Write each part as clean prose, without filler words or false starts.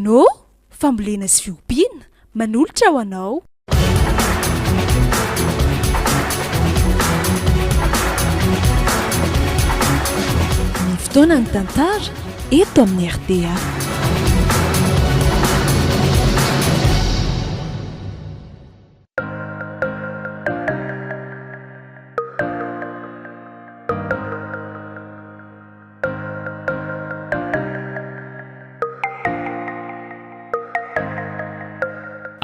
Renault fambolena sy fiompiana manolotra ho anao. Ny fotoana ny tantara eto amin'ny RDA.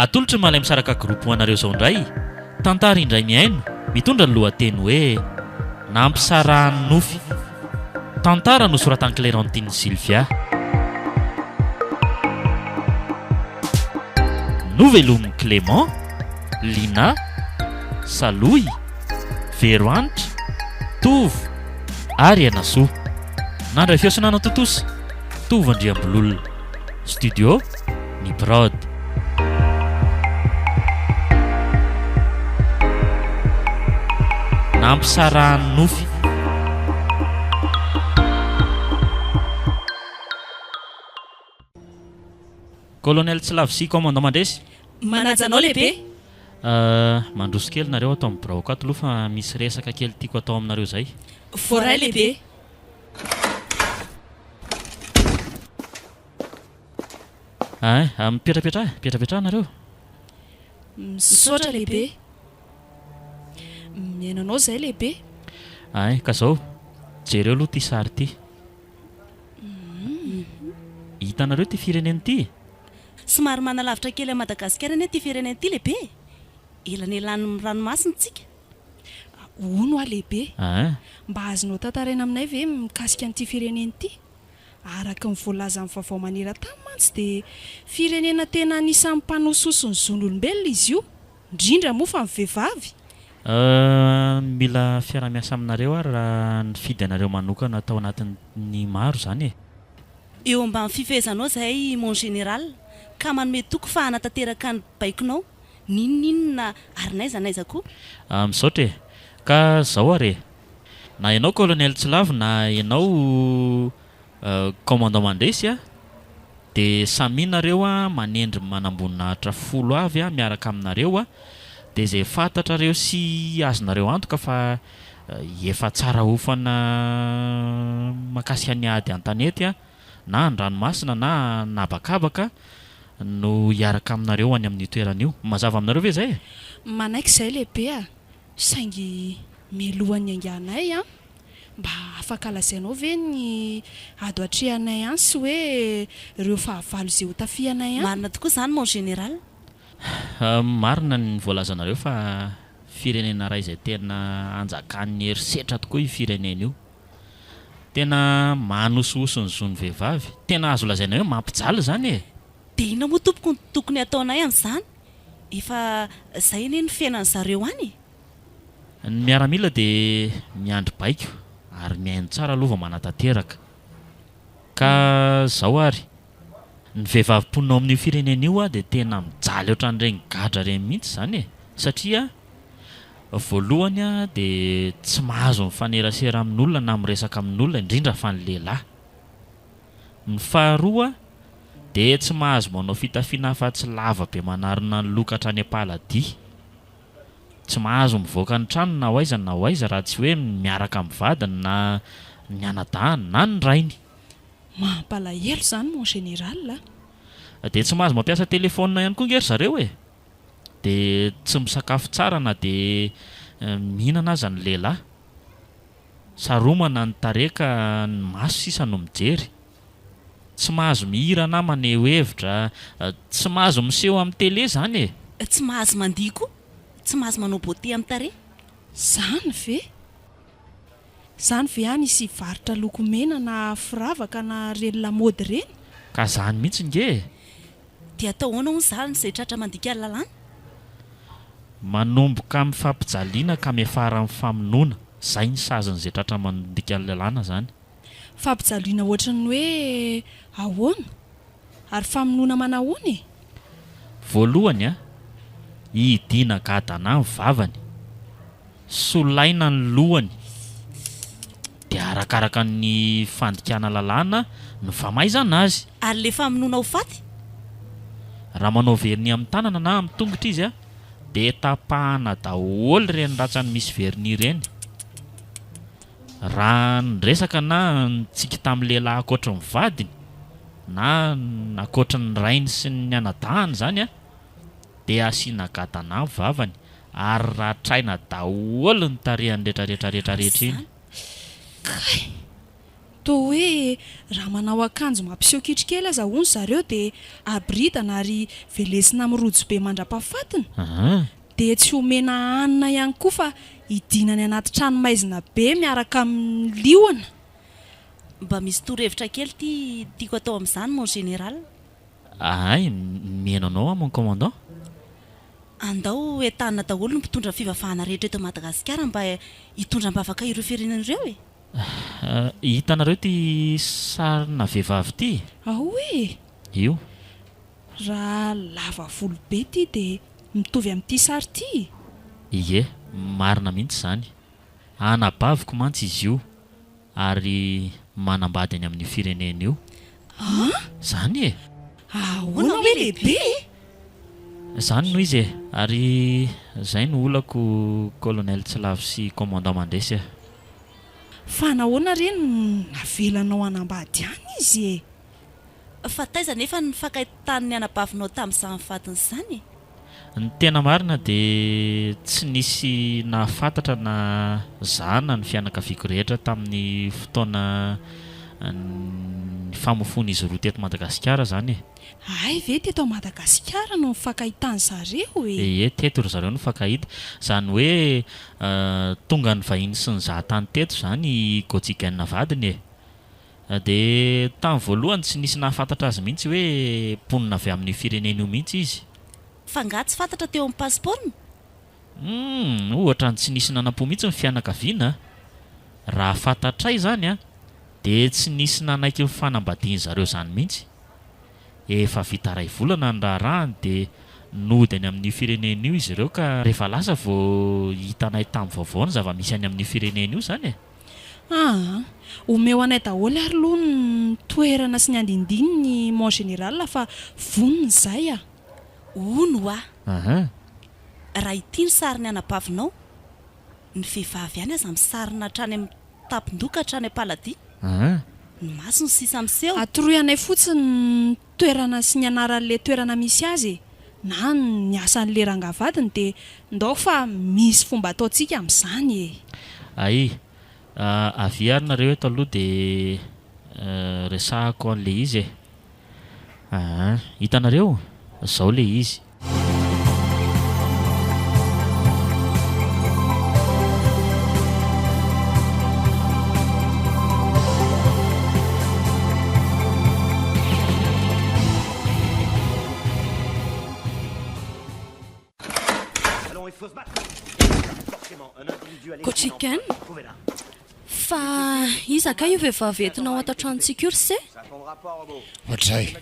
Atolotry malay misaraka groupe hoanareo zao indray tantara indray miaino mitondra ny lohateny hoe nampisarahan'ny nofy. Tantara nosoratan'i Clérantine Sylvia. Novelomin'i Clément, Lina, Saloy, Veroanitra, Tovo ary Anasoa. Nandray fiasanana totosa Tovo Andriambololona. Studio ny Prod. Nampisarahan'ny nofy. Colonel Tsilavy, commandant mandresy. Manajanao lehibe. Mandroso kely nareo atao amin'ny braoka ato aloha fa misy resaka kely tiako atao aminareo zay. Voray lehibe. Mipetrapetra nareo. Misaotra lehibe. Miainanao zay lehibe. Ka zao jereo aloha ty sary ty. Hitanareo ty fireneny ty? Somary manalavitra kely a Madagasikara ane ty fireneny ty lehibe. Elanelan'ny ranomasina tsika. Ono a lehibe. Mba azonao tantaraina aminay ve mikasika an'ity fireneny ty? Araka ny voalaza amin'ny vaovao maneran-tany mantsy dia firenena tena anisan'ny mpanososo ny zon'olombelona izy io, indrindra moa fa ny vehivavy. Mila fiara-miasa aminareo ary raha ny fidy anareo manokana atao anatin'ny maro zany e. Eo ambany fifehezanao zay mon général, ka manome toko fa hanatanteraka ny baikonao ninona ary naiza koa. Misaotra e. Ka zao are, na ianao colonel Tsilavy na ianao commandant mandresy a, dia samy nareo a manendry manambonahitra folo avy a miaraka aminareo a, dia izay fantatrareo sy azonareo antoka fa efa tsara hofana makasika ny ady an-tanety a, na ny ranomasina na nabakabaka no hiaraka aminareo any amin'ny toerana io. Mazava aminareo ve zay? Manaiky izay lehibe a, saingy mialohan'ny anganay a, mba afaka lazainao ve ny ado atrehanay any sy hoe ireo fahavalo izay ho tafianay any? Marina tokoa zany mon général. Marina ny voalazanareo fa firenena iray izay tena anjakan'ny herisetra tokoa io firenena io. Tena manososo ny zon'ny vehivavy. Tena azo lazaina hoe mampijaly zany e. Dia ina moa tompoko ny tokony ataonay an'izany? Efa zay anie ny fiainany zareo any. Ny miaramila dia miandry baiko ary mihaino tsara aloha vao manatanteraka. Ka zao ary, ny vehivavy mponina ao amin'io firenena io a dia tena mijaly ohatran'ireny gadra ireny mihitsy zany e. Satria voalohany a dia tsy mahazo mifanerasera amin'olona na miresaka amin'olona indrindra fa ny lehilahy. Ny faharoa dia tsy mahazo manao fitafiana afa-tsy lava be manarona ny lokatra any am-paladia. Tsy mahazo mivoaka ny trano na hoaiza raha tsy hoe miaraka amin'ny vadiny na ny anadahany na ny rainy. Mampalahelo zany mon général a. Dia tsy mahazo mampiasa telefaonina ihany koa ngery zareo e. Dia tsy misakafo tsara na dia mihinana aza ny lehilahy. Saromana ny tareka ny maso sisa no mijery. Tsy mahazo mihira na maneho hevitra, tsy mahazo miseho amin'ny télé zany e. Tsy mahazo mandihy koa, tsy mahazo manao beauté amin'ny tarehy. Zany ve any isy varotra lokomena na firavaka na reny lamaody reny? Ka zany mihitsy nge. Dia atao hoana hono zany izay tratra mandika lalàna? Manomboka amin'ny fampijaliana ka miafara amin'ny famonoana. Zay ny sazan'izay tratra mandika lalàna zany. Fampijaliana ohatran'ny hoe ahoana? Ary famonoana manahoana e? Voalohany a, hidiana gadana ny vavany, solaina ny lohany, dia arakaraka ny fandikana lalàna no famaizana azy. Ary le famonoana ho faty? raha manao verni amin'ny tanana na amin'ny tongotra izy a dia tapahana daholo ireny ratsany misy verni ireny. Raha nresaka na ntsika tamin'ny lehilahy akoatra ny vadiny na akoatra ny rainy sy ny anadahany zany a dia asiana gatana vavany ary ratraina daholo ny tarehany rehetrarehetra iny. Toa hoe raha manao akanjo mampiseho kitrokely aza hono zareo dia abridana ary velesina amin'ny rojo be mandrapahafatiny. Dia tsy omena hanina ihany koa fa hidinany anaty tranomaizina be miaraka amin'ny liona. Mba misy torohevitra kely tiako atao amin'izany mon général. Ay, mihainanao a mon commandant. Andao entanina daholo ny mpitondra fivavahana rehetra eto Madagasikara mba hitondram-bavaka ireo firenena ireo e. Hitanareo ty sarina vehivavy ty? Ahoe? Io. Raha lava volo be ty dia mitovy amin'ity sary ty. Ie, marina mihitsy izany. Anabaviko mantsy izy io ary manambady any amin'ny firenena io. Zany e. Ahoana hoe lehibe? Zany noho izy e, ary zay no olako colonel Tsilavo sy commandant Mandresy. Fa nahoana reny navelanao anambady any izy e? Fa taiza nefa nifakaitan'ny anabavinao tamin'izany fatiny izany. Ny tena marina dia tsy nisy nahafantatra na zana ny fianakaviako rehetra tamin'ny fotoana ny famofon'izy roa teto Madagasikara zany e. Ay ve teto Madagasikara no nifankahitany zareo e? Ie, teto ry zareo no nifankahita. Zany hoe tonga ny vahiny sy ny zahatany teto zany Gojigen vadiny e. Dia tamin'ny voalohany tsy nisy nahafantatra azy mihitsy hoe mponina avy amin'ny firenena io mihitsy izy. Fa nga tsy fantatra teo amin'ny pasipaorony? Ohatra ny tsy nisy nanam-po mihitsy ny fianakaviana. Raha fantatray zany a dia tsy nisy nanaiky fanambadiany zareo zany mihitsy. Efa vita ray volana ny raharahany dia nody any amin'ny firenena io izy ireo ka rehefa lasa vao hitanay tamin'ny vaovao ny zava-misy any amin'ny firenena io zany e. Omeo anay daholo ary aloha ny toerana sy ny andindininy mon général fa vonona izay a. Ono a. Raha ity ny sariny anabavinao, ny vehivavy ihany aza misarina hatrany amin'ny tapin-doka hatrany am-paladia. Ny maso ny sisa miseho. Atoroy anay fotsiny ny toerana sy ny anaran'ilay toerana misy azy na ny asan'ilay rangavadiny dia ndao fa misy fomba ataontsika amin'izany e. Ay, avy ary nareo eto aloha dia resahako an'ilay izy e. Hitanareo? Zao le izy. Gojigen, fa izaka io vehivavy entinao ato an-tranontsika io ry se? Ohatray,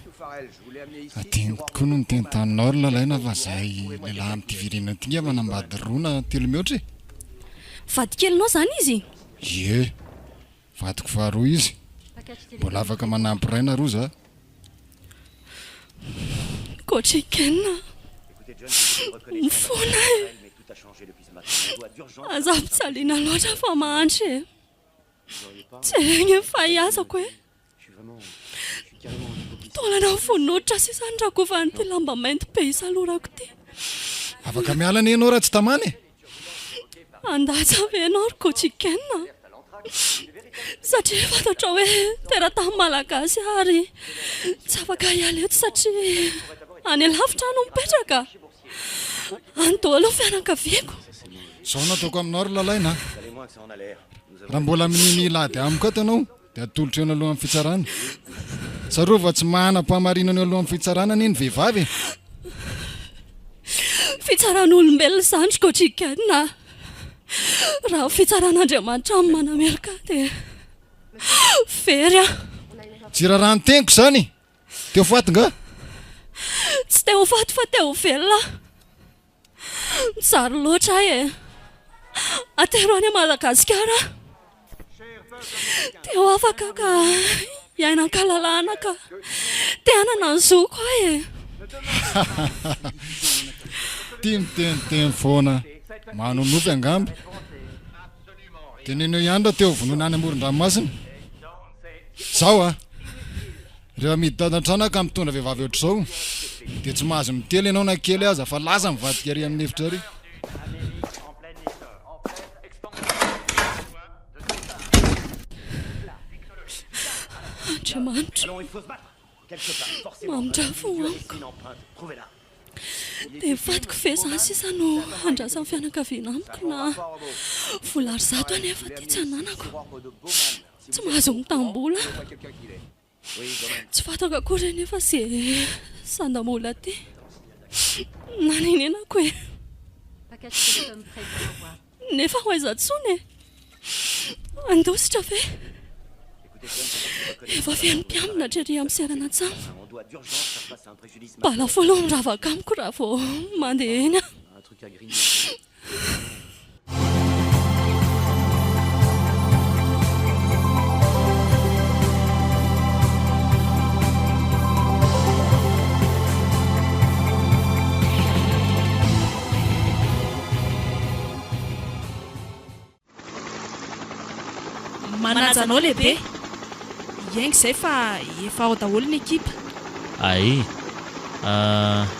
atiako tokoa no nitentanao ry lalaina fa zahay lehilahy amin'ity firenena ity nga manambady roa na telo mihoatra e. Vadikelinao zany izy? Ie, vadiko faharoa izy. Mbola afaka manampy raina roa za. Gojigen, mifona e. Aza pitsaliana loatra fa mahandry e. Tsy regny fahiazako e. Taolana vonoatra sisany rakova n'ity lamba mainty be isalorako ty. Afaka miala ny ianao raha tsy tamany e. Andaja ve ianao ry Gojigen? Satria fantatra hoe teratany malagasy ary tsy afaka hiala eto satria any alavitra no mipetraka. Andolo fianakaviako. Sao nataoko aminao ry lalaina. Raha mbola mininy lady amiko ato ianao dia atolotra eo aloha amin'ny fitsarana. Sarova tsy manam-pahamarinana eo aloha amin'ny fitsarana ny vehivavy. Fitsaran'olombelona izany Gojigen. Raha fitsaran'Andriamanitra amin'ny manamelika dia very a. Tsy raha ny teniko izany. Teo faty nga? Tsy teo faty fa teo velona. Mizary loatra e. Atero any Madagasikara. Teo afaka ka hiainan-kalalana ka te hanana ny zoko e. tia miteniteny foana manonofy angamba teneneo ihany raha teo vonona any amoron-dranomasina zao a rehefa miditanatrana ka mitondra vehivavy ohatr'izao dia tsy mahazo mitely ianao na kely aza fa laza mivadika ary amin'ny efitra ary Andriamanitra mamindrafo amiko dia vadiko ve za sisa no andrasan'ny fianakaviana amiko na volary zato anefa ty tsy ananako tsy mahazo mitambola tsy fatako akory anefa zay sandamola ty naninenako e nefa ho aiza tsony e andositra ve efa feno mpiamina trery amin'ny serana tsamo bala folo miravaka amiko raha vao mandeha eny a manajanao lehibe iaingy izay fa efa ao daholo ny ekipa ay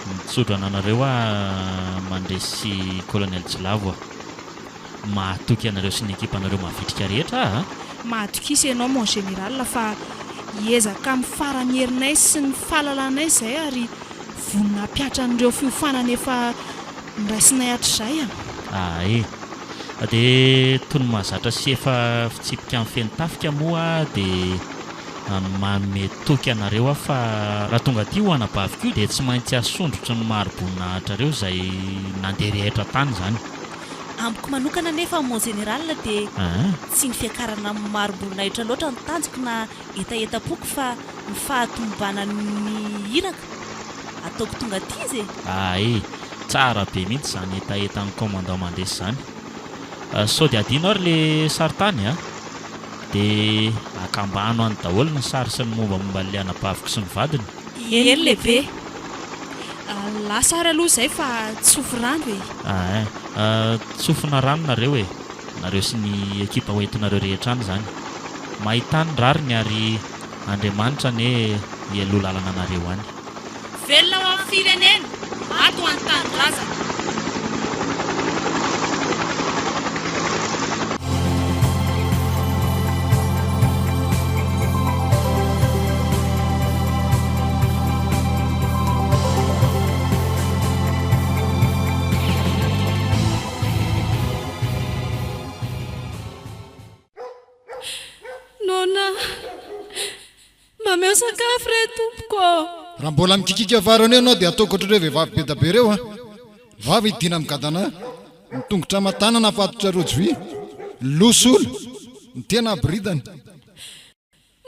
mitsodro anareo mandresy colonel Tsilavo mahatoky anareo sy ny ekipa anareo mahavitrika rehetra mahatokisa ianao mon général fa hiezaka amin'ny farany herinay sy ny fahalalànay izay ary vonina mpiatra an'ireo fiofanana efa niraisinay hatr'izay ay dia toy ny mahazatra sy efa fitsipika amin'ny fenitafika moa dia manome toky anareo fa raha tonga aty ho anabaviko io dia tsy maintsy asondrotry ny maroboninahitra reo izay nandeha rehetra tany izany amiko manokana nefa mon général dia tsy ny fiakarana maroboninahitra loatra ny tanjoko na etaeta-poko fa ny fahatombana ny iraka ataoko tonga aty izy ay tsara be mihitsy izany etaetan'ny commandant mandresy izany sao dia adino ary le saritany dia akambano any daholo ny sary sy ny mombamomba n'ilay anabaviko sy ny vadiny eny lehibe lasary aloha izay fa tsofo rano tsofona rano nareo nareo sy ny ekipa hoentinareo rehetra any izany mahitany rariny ary Andriamanitra ne hialoha lalana anareo any velona ao amin'ny firenena ato any tanindrazana mameo sakafo re tompoko raha mbola mikikika varany eo anao dia ataoko ohatr'ireo vehivavy be da be reo vavy hidina migadana mitongotra matanana fatotra rojo vy losolo ny tena abridany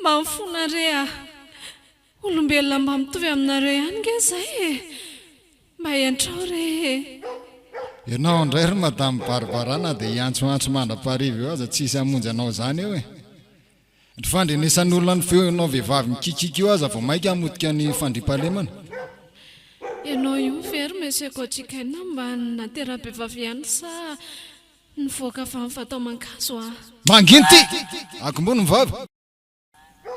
mba mifona re olombelona mba mitovy aminareo ihany nge zay mba entrao re ianao indray ry madamy baribarana dia hiantsoantso mandra-parivo eo aza tsisy hamonjy anao izany eo ny fandrenesan'olona ny feo ianao vehivavy mikikika io aza vao maika hamotika ny fandrimpahalemana ianao io very meseko atsikaina mba natera-behivavy ihany sa nivoaka fa mifatao mankazo mangino ty akombony mivavy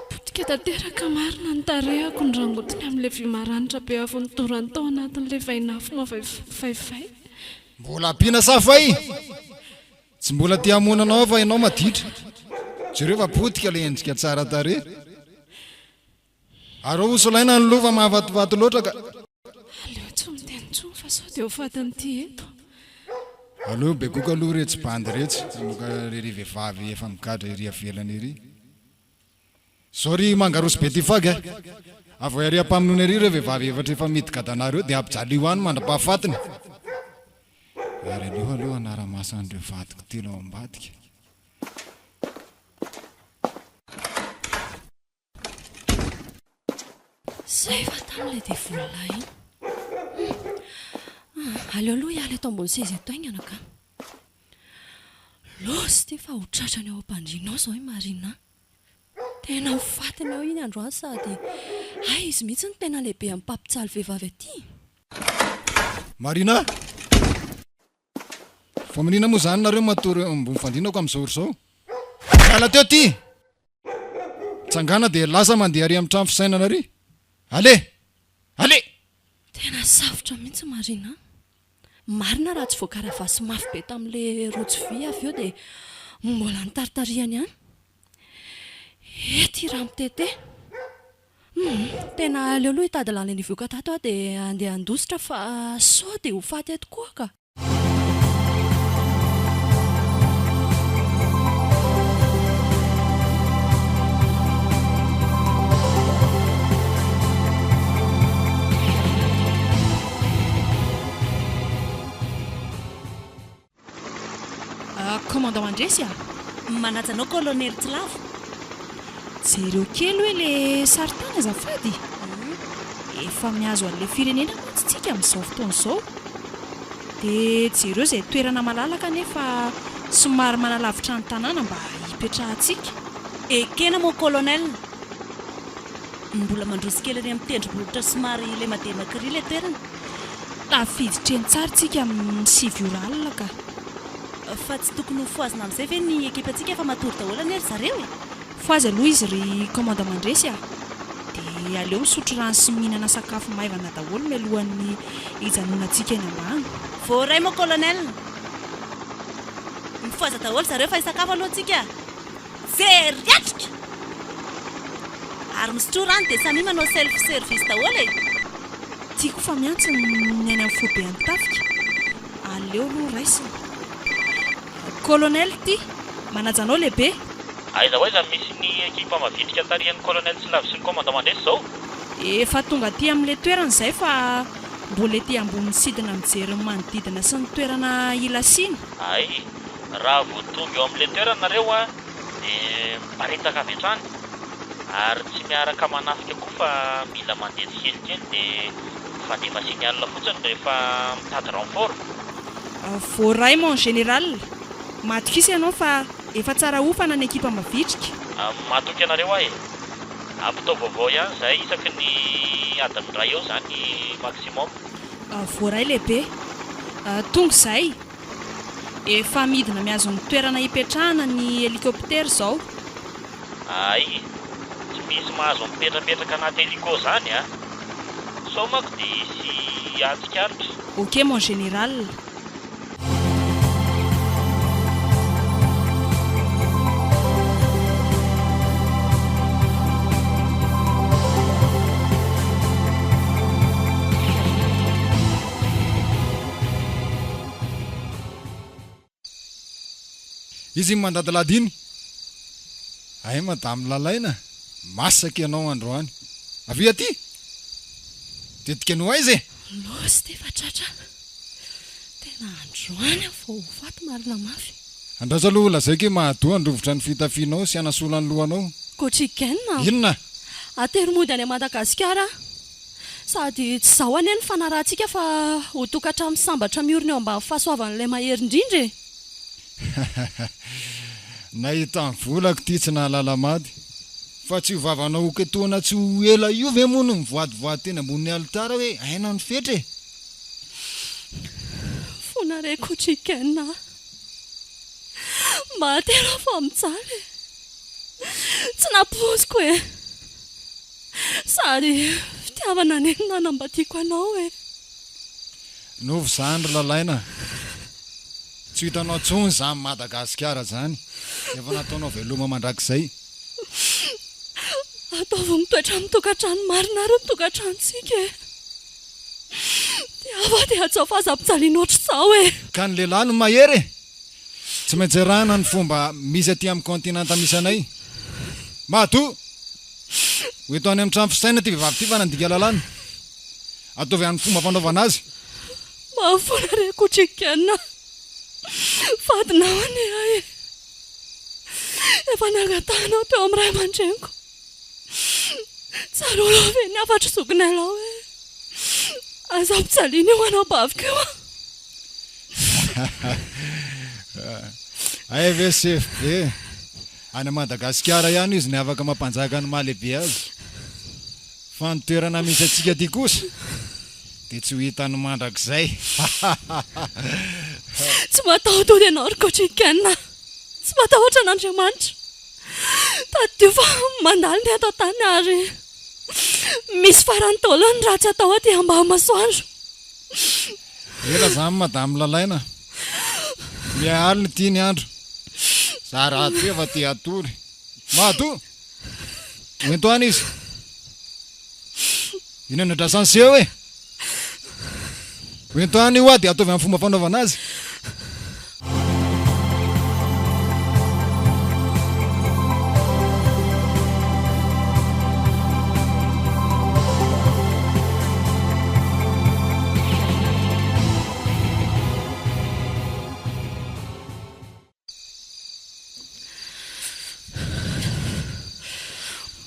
potika tanteraka marina ny tarehako ny rangotiny amin'ilay vimaranitra be avy nitorany tao anatin'ilay vainafo mafaivay mbola ampiana safa tsy mbola tia hamonanao fa ianao maditra jereo fa potika le endrika tsara tare ary osolaina ny lova mahafativaty loatra ka aleo tsy miteny fa sao dia ho fatanyity eto aleo be koka aloha retsy bandy retsy moka rery vehivavy efa migadra ery avelany ery sori mangarosy be ty fagy avo ary ampaminony ery reo vehivavy efatra efa midigadanareo dia ampijaly ho any mandra-pahafatiny ary aleo aloha anara-masan'ireo vadiko telo ao ambadika zay fa tamin'ilay dia volona iny aleo aloha hiala eto ambony seza eto aingana ka losy ty fa hotratrany ao am-pandrianao zao i marina tena ho fatiny ao iny androany sady ay izy mihitsy ny tena lehibe amin'ny mpampijaly vehivavy aty. Marina, faminina moa zany nareo matory ambony fandrinako amin'izao zao. Ala teo ty tsangana dia lasa mandeha ary amin'ny trano fisainana ary. Ale Tena safotra mihitsy Marina. Marina raha tsy voakaravasy mafy be tamin'ilay rojo vy avy eo dia mbola nitaritariany ihany. Ety raha mitete. Tena aleo aloha hitady lalana ivioka tato aho dia andeha handositra fa sao dia ho faty eto koa ka. Commandant Andresy Manajanao colonel Tsilavo. jereo kely hoe le saritany azafady. Efa mihazo an'ilay firenena mantsitsika amin'izao fotoana izao. Dia jereo izay toerana malalaka nefa somary manalavitra ny tanàna mba hipetrahantsika. Ekena moa colonel. Mbola mandroso kely any amin'ny tendrombohitra somary ilay mademaka ilay toerana. Tafiditra eny tsara tsika amin'ny 7 ora alina ka. Fa tsy tokony ho foazina amin'izay ve ny ekipantsika efa matory daholo any ry zareo e. Foazy aloha izy ry commandant Mandresy dia aleo misotro rano sy mihinana sakafo maivana daholo mialohan'ny hijanonantsika eny ambany. Voaray moa colonel. Mifoaza daholo zareo fa hisakafo aloha antsika. Zeriatrika. Ary misotro rano dia samy manao self service daholo e. Tiako fa miantso ny any amin'ny fobean'ny tafika. Aleo aloha raisina. Colonel ty manajanao lehibe. Aiza misy ny ekipa mavitrika tarihan'ny colonel Tsilavo sy ny commandant Mandresy zao. Efa tonga aty amin'ilay toerana izay fa mbola ety ambony sidina mijery ny manodidina sy ny toerana ilasiana. Ay, raha vao tonga eo amin'ilay toerana nareo dia paritaka avy hatrany. Ary tsy miaraka manafika koa fa mila mandeha tsikelikely dia fandefa sy ny alina fotsiny rehefa mitady renfort. Voaray mon général. Matokisa ianao fa efa tsara ofana ny ekipa mavitrika. Matoky anareo ahy. Ampitao vaovao ihany izay isaky ny adiny iray eo zany maximum. Voaray lehibe. Tonga izay. Efa midina mihazo ny toerana hipetrahana ny helikoptera izao. Ay, tsy misy mahazo mipetrapetraka anaty heliko zany sao manko dia sy atsikaritra. Ok mon général. Izy mandady ladiny. Ay madame lalaina. Masaka ianao androany. Avy aty. Tetika anao aiza e? Losy tefa tratra. Tena androany aho vao faty marina mafy. Andrasa aloha lazaiko mahadoa androvotra ny fitafianao sy anasola ny lohanao. Kotrikenina. Inona? Ateromody any Madagasikara. Sady tsy zao any ny fanarahantsika fa ho tokantrano sambatra miorina eo ambany fahasoavan'ilay mahery indrindra e. Nahita ny volako ty tsy nahalala mady. Fa tsy hovavanao oketoana tsy ho ela io ve moa no mivoadivoady teny ambony alitara hoe aina ny fetra e. Fonare kotrikenina. Mba atero fa mijaly. Tsy napoziko e. Sady fitiavana nenina nambatiko anao e. Novo zany ry lalaina. Tsy hitanao tsony zany Madagasikara zany. Efa nataonao veloma mandrakizay. Ataovy mitoetra mitokantrano marina ary mitokantranontsika e. Tiava dia atsao fahazam-pijaliana ohatr'izao e. Ka ny lehilahy no mahery e. Tsy maintsy rahana ny fomba misy aty amin'ny kontinanta misy anay. Mahato. Ho eto any amin'ny trano fisaina ty vehivavy ty fa nandika lalàna. Ataovy amin'ny fomba fanaovana azy. Mahafonare kotrikenina. Fadinao ane ahy. Efa nangatanao teo amin'ny ray aman-dreniko. Tsara olo ve ny afatra zokinay lao e. Aza mpijaliana eo anao bavika eo. Ay ve CFB. Any Madagasikara ihany izy ny afaka mampanjaka ny mahalehibe azy. fa ny toerana misy atsika ty kosa dia tsy ho hitany mandrakizay. Tsy matahotra ianao ry coach Ken. Tsy matahotra n'Andriamanitra. Tadio fa mandalo ny atao tany ary misy farany taolany raha tsy atao aty mba masoandro. Ela zany madamo lalaina. Mialy ny tiany andro. Za raha teva ty atory. Mato. Hoentoany izy. Ino ny drasan'ny seho e? Hoentoany io dia ataovy amin'ny fomba fanaovana azy.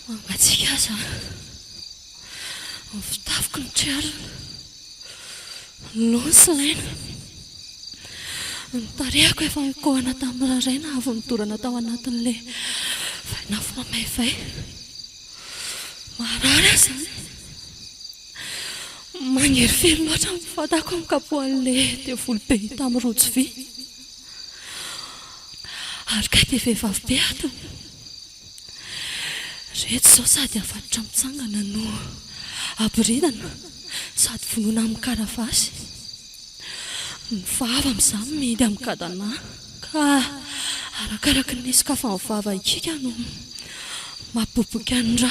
Mangatsika aza. Fitafiko ny triarina. Nosy laina. Nytarehako efa mikohana tamin'ny raraina avy nidorana tao anatin'ilay vainafo mamaivay. Marary aza. Magniry felo loatra ny fatako amin'ny kapohan'ilay devoly be hita amin'ny rojo vy. Ary kay dia vehivavy be ato. Rehetra izao sady afatotra mitsangana no abiridana sady vonoina amin'ny karavasy. Ny vava amin'izany mihidy amin'ny kadana ka arakaraka ny sokafan'ny vava ikika no maboboka ny rà.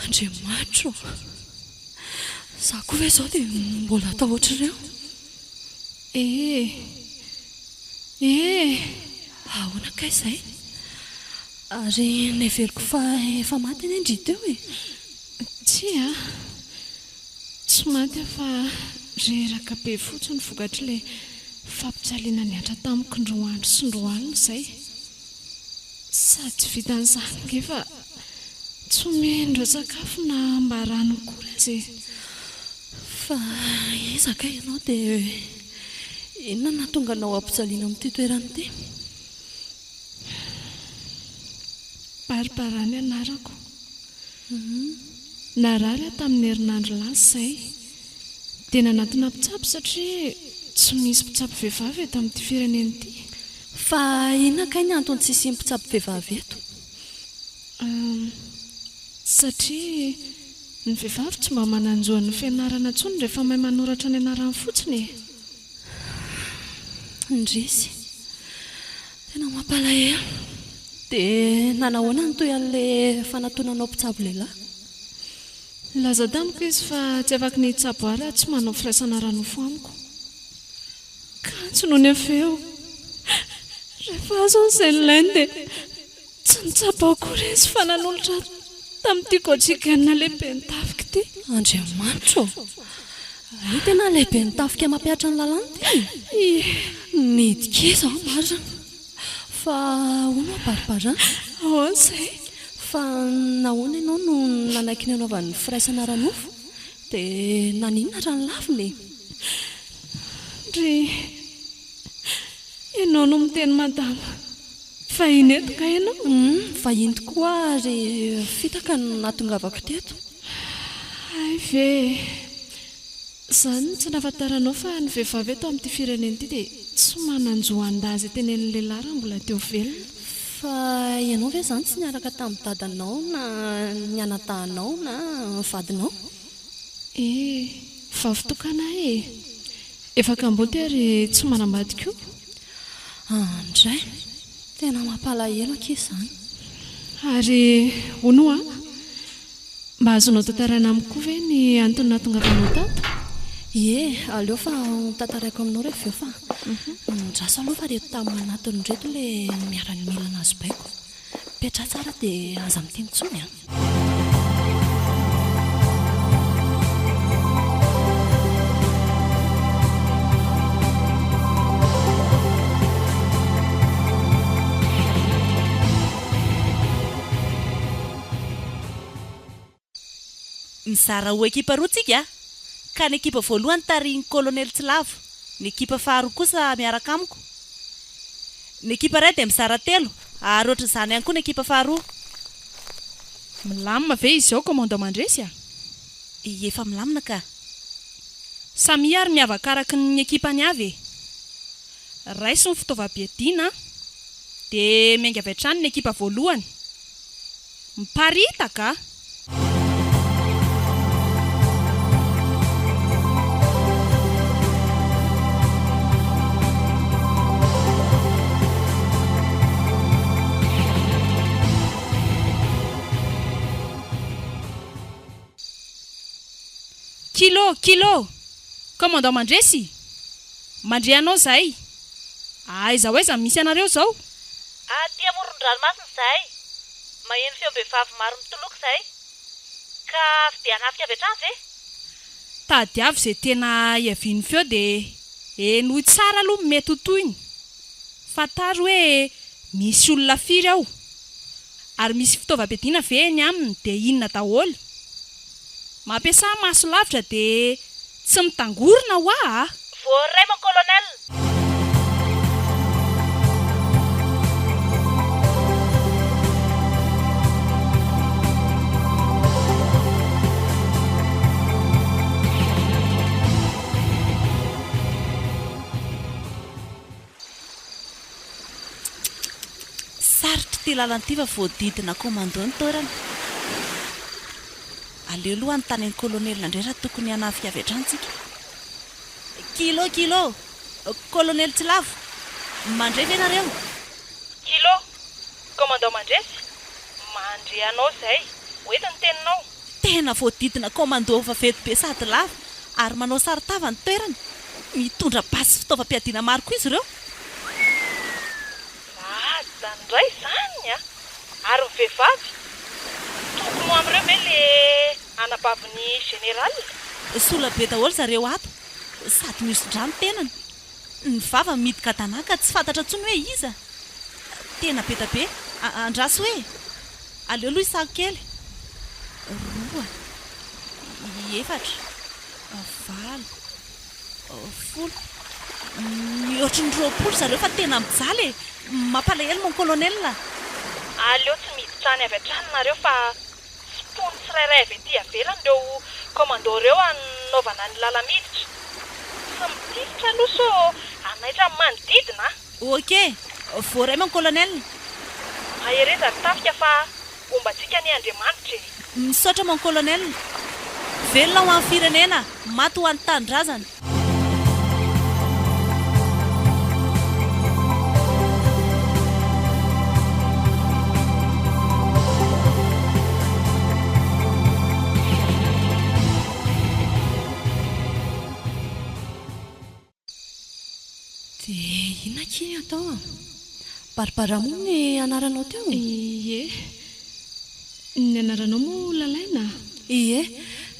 Andriamanitra, za koa ve izao dia mbola atao ohatr'ireo? Ahoana kay izay? Ary neveriko fa efa maty ny andrito eo e? Tsy maty fa reraka be fotsiny vokatra ilay fampitsaliana niatra tamiko ndroandro sy ndroalina izay. Sady vitan'izany ngefa tsy omendro sakafo na mba rano kory azy. Fa izaka ianao dia inona nahatonga anao ampitsaliana amin'ity toerana ity? Baribarany anarako. Narary tamin'ny herinandro lasa izay. Dia nanantona mpitsabo satria tsy misy mpitsabo vehivavy eto amin'ity firenena ity. Fa inona kay ny antony tsy misy mpitsabo vehivavy eto? Satria ny vehivavy tsy mba mananjoa ny fianarana intsony rehefa mahay manoratra ny anarany fotsiny. Ndrisy. Tena mampalahelo. Dia nanahoana ny toy an'ilay fanantonanao mpitsabo lehilahy? Laza tamiko izy fa tsy afaka ny hitsabo ary tsy manao firaisana ranofo amiko. Kantsy noho ny aveo. Rehefa azo n'izay nilainy dia tsy nitsabo akory izy fa nanolotra tamin'ity coach Ken lehibe ny tafika ity. Andriamanitra, io tena lehibe ny tafika mampiatra ny lalàna ity. Nidika izao marina. Fa hono baribarana? Izay. Fa nahoana ianao no nanaiky ny anaovan'ny firaisana ranofo? Dia naninona raha ny laviny? Ry ianao no miteny madama. Vahiny eto ka ianao? Vahiny tokoa ary fitaka no nahatongavako teto. Ay ve. Izany tsy nafantaranao fa ny vehivavy eto amin'ity firenena ity dia tsy mananjoan-dazy tenen'ny lehilahy raha mbola teo velona. Fa ianao ve izany tsy niaraka tamin'ny dadanao na ny anadahinao na vadinao? Vavy tokana e. Efa kamboty ary tsy manambady koa. Andray, tena mampalahelo ankizy izany. Ary hono mba azonao tantarana amiko ve ny antony nahatongavanao tato? Ie, aleo fa tantaraiko aminao rehefa eo fa ndraso aloha fa reto tamin'ny anatiny reto ilay miara-milana azy baiko. Petra tsara dia aza miteny intsony. Mizara ho ekipa roa tsika ka ny ekipa voalohany tariny Colonel Tsilavo, ny ekipa faharoa kosa miaraka amiko. Ny ekipa iray dia mizara 3 ary ohatr'izany ihany koa ny ekipa faharoa. Milamina ve izy ao commando mandresy a? Efa milamina ka. Samy ary miavaka araky ny ekipany avy. Raisy ny fitaovam-piadiana dia miainga avy hatrany ny ekipa voalohany. Miparitaka. Kilo, commandant mandresy, mandreanao zay. Aiza hoaiza misy anareo zao? Aty amoron-dranomasina zahay. Maheno feo vehivavy maro mitoloka zahay. Ka avy dia hanafika avy hatrany ve? Tadiavy izay tena iaviany feo dia nohy tsara aloha mety ho toyiny. Fantaro hoe misy olona firy ao. Ary misy fitaovam-piadiana ve eny aminy dia inona daholo? Mampiasa maso lavitra dia tsy mitangorona ho aho. Voaray mon colonel. Sarotry ty lalanty fa voadidina commando ny toerana. Aleo aloha anontany ny colonel indray raha tokony hanafika avy hatransika. Kilo, colonel Tsilavo, mandray ve nareo? Kilo, commandant mandresy, mandreanao zay, hoety ny teninao. Tena voadidina commando fa veto be sady lava ary manao saritava ny toerana. Mitondra basy fitaovam-piadiana maro koa izy ireo. Zandray zany a, ary ny vehivavy tokony amin'ireo ve le anabavin'ny général? Sola be daholo zareo ato, sady misy drano tenany. Ny vava midika tanaka tsy fantatra intsony hoe iza. Tena be tabe, andraso hoe aleo aloha isako kely. 2, 4, 5, 10, mihoatra ny 20 zareo fa tena mijaly. Mampalahelo mon colonel. Aleo tsy miditra any avy hatrany nareo fa spony tsirairay avy ety avelany ireo commando ireo anaovana ny lalamiditra. Tsy mitiditra aloha so anaitra manodidina. Ok, voaray mon colonel. Ahereza ry tafika fa ombantsika ny Andriamanitra. Misaotra mon colonel. Velona ho amin'ny firenena, maty ho an'ny tanindrazana. Inona kiny atao? Baribaramo ny anaranao teo? Ie, ny anaranao moa lalaina? Ie,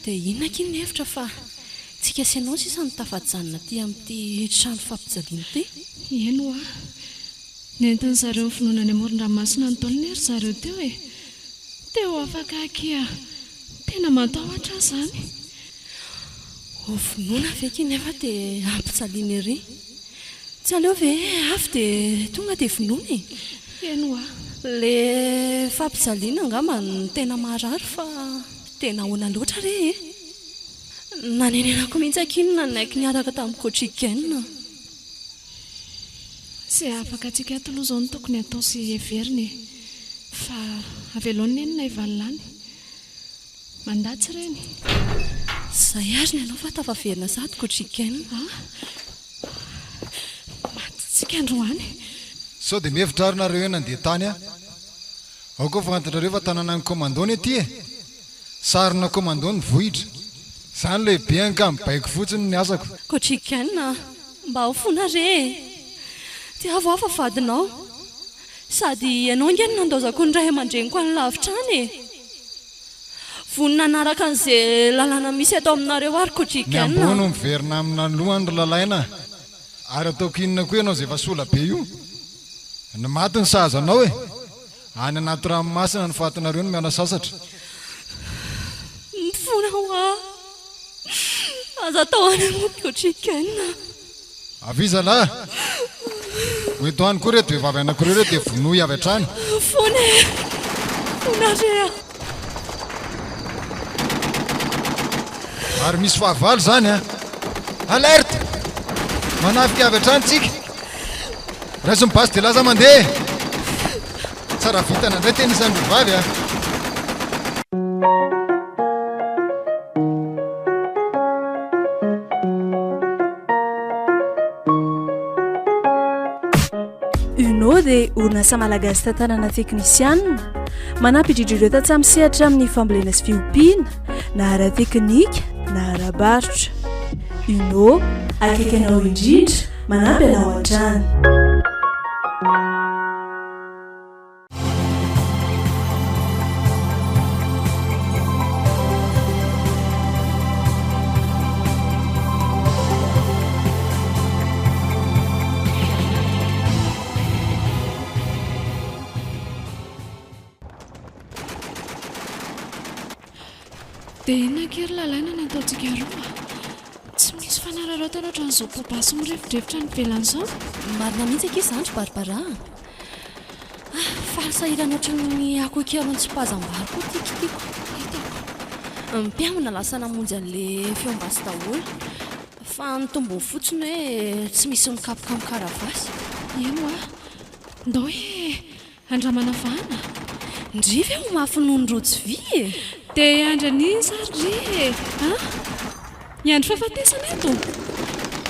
dia inona kiny ny hevitra fa tsika sianao sisa ny tafajanona ty amin'ity trano fampijaliana ty? Eno a, nentin'ny zareo ny finoana any amoron-dranomasina ny taolona ery zareo teo e. Teo afaka akia, tena matahotra zany. Ho finoana ve kiny nefa dia ampijaliana ery? Tsy aleo ve avy dia tonga dia finoana e? Eno a, le fampijaliana angamba ny tena marary fa tena ahoana loatra re e. Nanenenako mihitsy akinona naiky niaraka tamin'ny coachigana. izay afaka antsika ato aloha izao ny tokony atao sy heveriny fa aveloany enina ivalilany. Mandatsy ireny. Izay ary ny anao fa tafaverina sady coachigana. Matsika androany. Sao dia mihevitra ary nareo eny andeha tany a. Ao koa fantantrareo fa tanàna ny commandony ety e. Sarina commandony vohitra. Izany lehibe anka mibaiko fotsiny ny asako. Coachigana, mba ho fona re. Ty avo vadinao. Sady ianao ingeny nandozako ny ray aman-dreniko any lavitrany e. Vonina anaraka an'izay lalàna misy atao aminareo ary Ny coachigana. ambony miverina amina lohany ry lalaina. Ary ataoko inona koa ianao izay efa sola be io. Ny maty ny sahazanao e. Any anaty ranomasina ny fatinareo no miala sasatra. Mifona hoa. Aza atao any amin'ny coachigana. Aviza lahy. Hoeto any koa reto vehivavy anankiroa reto dia vonohy avy hatrany. Fona re. ary misy fahavalo zany a alerte manafika avy atranotsika raiso mibasy de laza mandeha tsara vitana indray tena isan'ny vavy a Uno dia orinasa malagasy tantanana teknisianina manampy indrindra tatsamsehatra amin'ny fambolena sy fiompiana na ara-teknika na ara-barotra. Uno akaiky anao indrindra manampy anao an-trano. dia nakery lalaina ny ataontsika roa tsy misy fanararaotana ohatran'izao papaso mirevidrevitra ny velan'izao marina mihitsy aky izandro baribara fahasairana ohatran'ny akoikero ny tsy pazambary koa tiakitiako mpiamina lasa namonjy an'la feombasy daholo fa nytombony fotsiny hoe tsy misy mikapoka amin'ny karavasy eno a ndao hoe andramana vahana ndrivy ho mafy noho ny rotsy vy dia andran'izy ary ny andro fahafatesana eto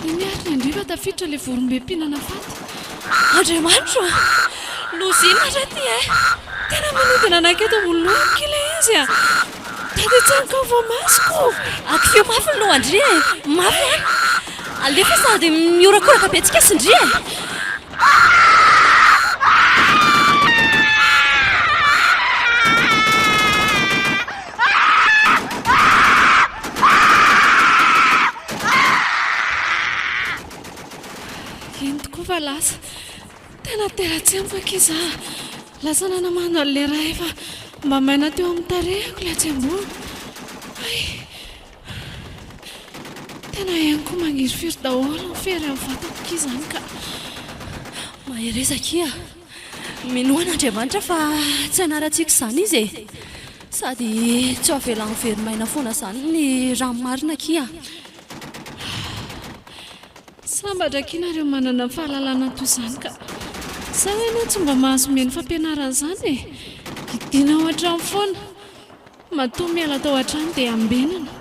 miary ny andriva tafiditra ilay vorombe-pinana faty andriamanitra lozina raty tena manodina anaketo molonoko ilay izy a tady tsanka vo masiko akifeo mafy ny lohandry mafy any alefa sady miorakoraka betsika sindry lasa tena teratsembaka iza lasa nanamano an'le raha efa mba maina teo amin'ny tarehako la tsembona ay tena ihany koa magniryfiry daholo ny fery amin'ny vatako izany ka maherezaka minoana andriamanitra fa tsy anarantsika izany izy sady tsy avelan'ny verimaina foana izany ny ranomarina kia sambatra kinareo manana fahalalana toy izany ka za hoe tsy mba mahazo meny fampianarana izany didina ao an-trano foana matoa miala tao an-trano dia ambenana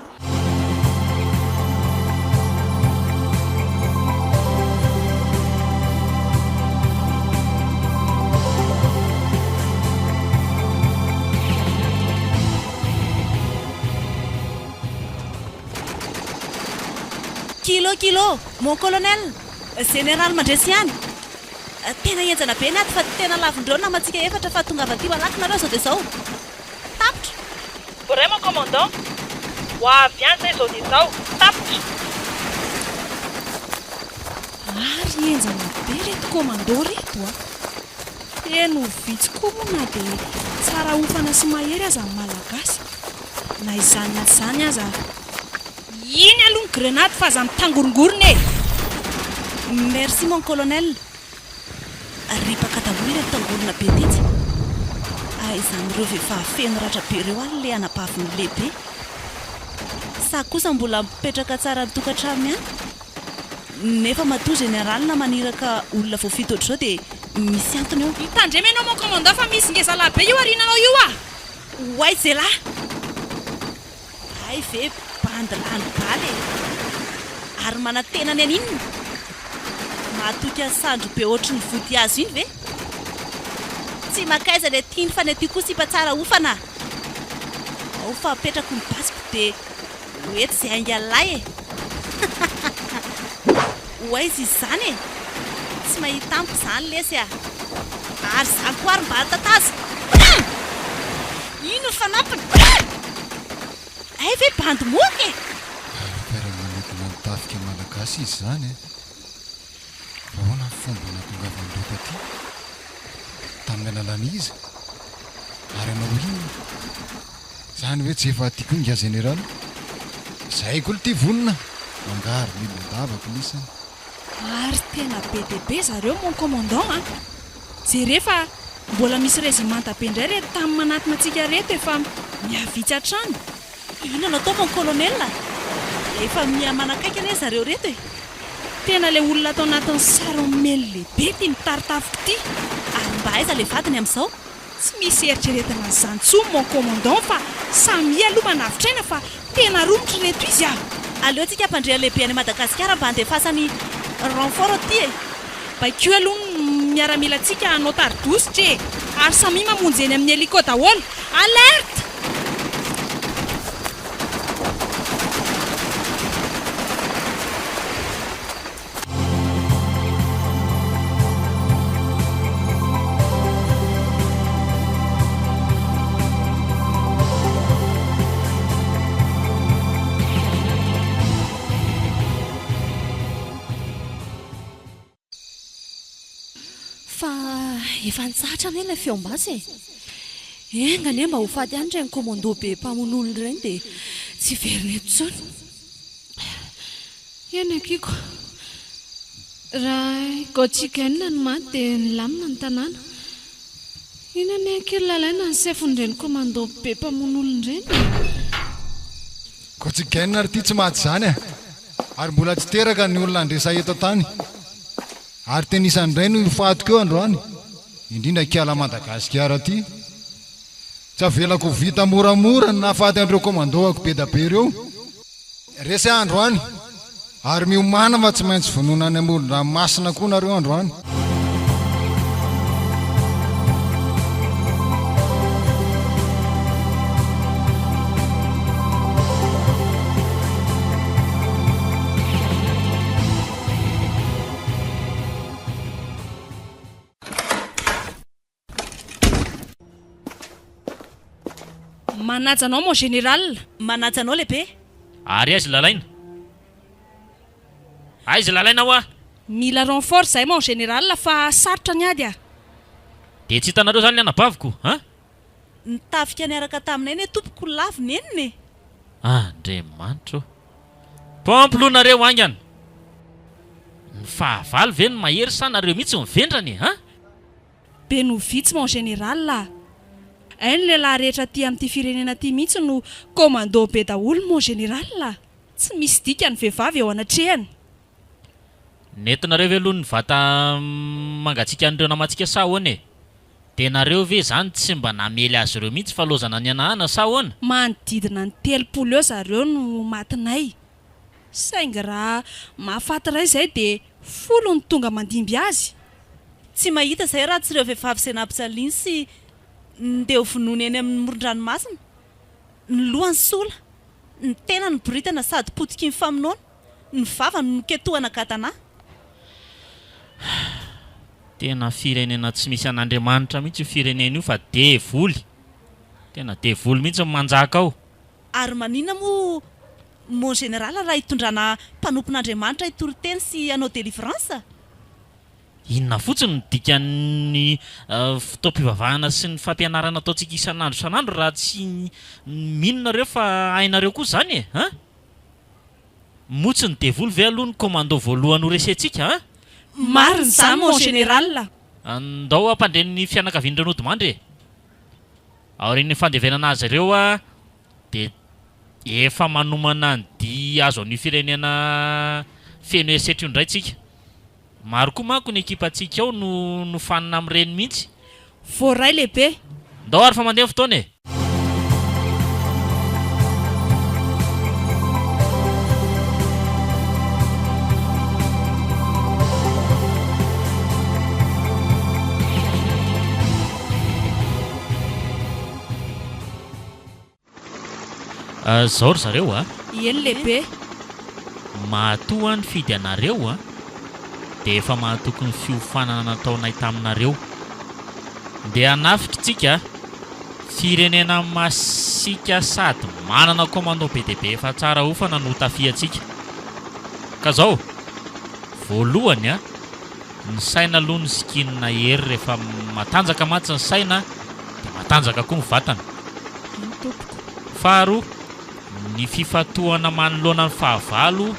Kilo, mon colonel, général mandresy ihany. Tena enjana be naty fa tena lavindreo namantsika efatra fa tonga avy aty malaky nareo zao dia zao. Tapitra. Vrai mon commandant. Wa viens c'est zao dia zao. Tapitra. Ary enjana be reto commando reto a. Eno vitsy koa moa na dia tsara hofana sy mahery aza amin'ny malagasy. Na izany na izany aza. Iny aloha ny grenade fa aza mitangorongorona Merci mon colonel. Ripaka daholo ilay tangorona be tetsy. Izany ireo vehivavy feno ratra be ireo any ilay anabaviny lehibe. Sa kosa mbola mipetraka tsara ny tokantrano ihany. Nefa matoa général na maniraka olona vao fito ohatr'izao dia misy antony eo. Hitandrema ianao mon commandant fa misy ngeza be io arinanao io a. Oay zelahy. Ay ve bandilany baly ary manantenany aninona mahatoky ny sandro be ohatry ny vody azo iny ve tsy makaiza ilay tiany fa ny aty kosa ipa tsara hofana ao fa apetrako ny basiko dia hoety izay aingalay hoay izy izany tsy mahita ampy izany lesy ary izany koa ary mba hatataza ino ny fanampiny ay ve bandy moky fiaramanidina ny tafika malagasy izy zany ahoana ny fomba natongavandreo taty tamin'ny alalana izy ary anao inona zany hoe tsy efa tiako inga général zay koa ty vonona mangary milondavako nisany ary tena be dia be zareo mon commandant a jerefa mbola misy régimenta be indray reto tamin'ny manatina antsika reto efa miavitsy hatrany. Inona natao mon colonel? efa mihamanakaiky ane zareo reto e. Tena le olona atao anatin'ny saronmely lehibe tia mitaritafika ity. Ary mba aiza le vadiny amin'izao? Tsy misy eritreretina an'izany intsony mon commandant fa samy aloha manavitraina fa tena romotra reto izy ah. Aleo tsika mpandrea lehibe any Madagasikara mba handefasany renfort aty e. Baikeo aloha miaramila antsika hanao taridositra e. Ary samy mamonjy eny amin'ny hélico daholo. Alerte! Fa efa nitsahatra ane ilay feom-basy e. Engany mba ho fady any ireny commando be mpamon'olo ireny dia tsy very eto intsony. Eny akiko. Raha Gauthier no maty dia nilamina ny tanàna. Inona kely lalaina ny sefon'ireny commando be mpamon'olo ireny. Gauthier ary ity tsy maty izany a. Ary mbola tsy teraka ny olona andresa eto tany. Ary tenisan'ny iray no fatiko eo androany. Indrindra kiala Madagasikara aty. Tsy avelako vita moramora ny nahafaty andreo commando be da be ireo. Resy androany. Ary miomana fa tsy maintsy vonona any amolona masina koa nareo androany. Manaja anao mon général. Manaja anao lehibe. Ary aiza lalaina? Aiza lalaina hoa? Mila renfort zay mon général fa sarotra ny ady ah. Dia tsy hitanareo zany ny anabaviko, ha? Nitafika niaraka taminay ne tompoko lavo neniny. Andriamanitra. Pampilonareo angana. Ny fahavalo ve ny mahery sa nareo mihitsy mivendrany, ha? Be no vitsy mon général la. Hainy lehilahy rehetra aty amin'ity firenena aty mihitsy no commando be daholo mon général la. Tsy misy dika ny vehivavy eo anatrehany. Nentinareo ve aloha ny vata mangatsika an'ireo namantsika sa ahoana e? Dia nareo ve zany tsy mba namely azy ireo mihitsy fa lozana ny anahana sa ahoana? Manodidina ny 30 eo zareo no matinay. Saingy raha mahafaty ray izay dia 10 ny tonga mandimby azy. Tsy mahita izay raha tsy ireo vehivavy izay nampijaliany sy ndeha ho vonoiny eny amin'ny moron-dranomasina. Ny lohany sola, ny tena ny boritana sady potiky ny famonoana, ny vava no ketohana gatana. Tena firenena tsy misy an'Andriamanitra mihitsy io firenena io fa devoly. Tena devoly mihitsy ny manjaka ao. Ary maninona moa mon général raha hitondrana mpanompon'Andriamanitra hitory-teny sy hanao délivrance? Inona fotsiny ny dikan'ny fotoam-pivavahana sy ny fampianarana ataontsika isan'andro isan'andro raha tsy minonareo fa hainareo koa zany e, ha? Motsy ny devoly ve aloha ny commando voalohany ho resentsika, ha? Marina izany mon général la. Andao ampandren'ny fianakavian'ireo Nodimandry e. Aorian'ny fandevenana azy ireo a dia efa manomana ny dia azo an'io firenena feno esetra io indray tsika. Maro koa manko ny ekipantsika ao no fanina amin'ireny mihitsy. Voaray lehibe. Ndao ary fa mandeha fotoana e. Zao ry zareo a. Eny lehibe. Mahatoa ny fidy anareo a. Dia efa mahatoky ny fiofanana nataonay taminareo. Dia hanafitritsika firenena masika sady manana commando be dia be efa tsara hofana no tafiatsika. Ka zao voalohany a, ny saina aloha ny sikinina hery rehefa matanjaka matsy ny saina dia matanjaka koa ny vatana. Faharoa, ny fifatohana manoloana ny fahavalo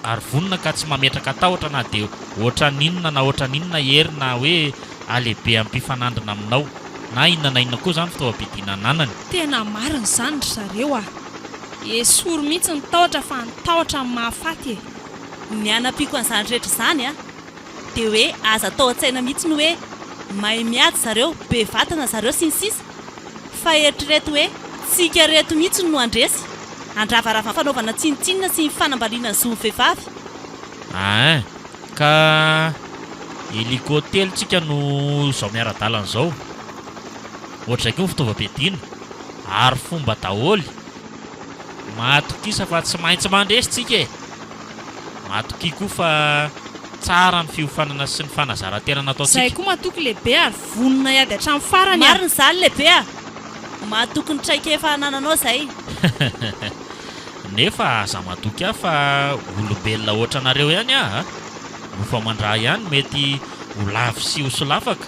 ary vonona ka tsy mametraka tahotra na dia ohatra ninona na ohatra ninona hery na hoe alehibe amin'ny mpifanandrina aminao na inona na inona koa zany fitaovam-pidiana ananany. Tena marina izany ry zareo ah. esory mihitsy ny tahotra fa nytahotra amin'ny mahafaty e. Ny anapiko an'izany rehetra izany a dia hoe aza tao an-tsaina mihitsy ny hoe mahay miady zareo, be vatana zareo sy ny sisa, fa eritrereto hoe tsika reto mihitsy no andresy andravarava ny fanaovana tsinitsinina sy ny fanambaliana ny zon'ny vehivavy. Ka helikôtelintsika no izao miara-dalana izao, ohatr'izay koa ny fitaovam-piadiana ary fomba daholo. Mahatokisa fa tsy maintsy mandresy tsika e. Mahatoky koa fa tsara ny fiofanana sy ny fanazara-tena nataontsika. Zay koa mahatoky lehibe ary vonona iady hatramin'ny farany. Marina izany lehibe a, mahatoky ny traikefa anananao izay. Nefa aza mahatoky aho fa olombelona ohatranareo ihany aho nofa mandra ihany mety ho lavo sy ho solafaka.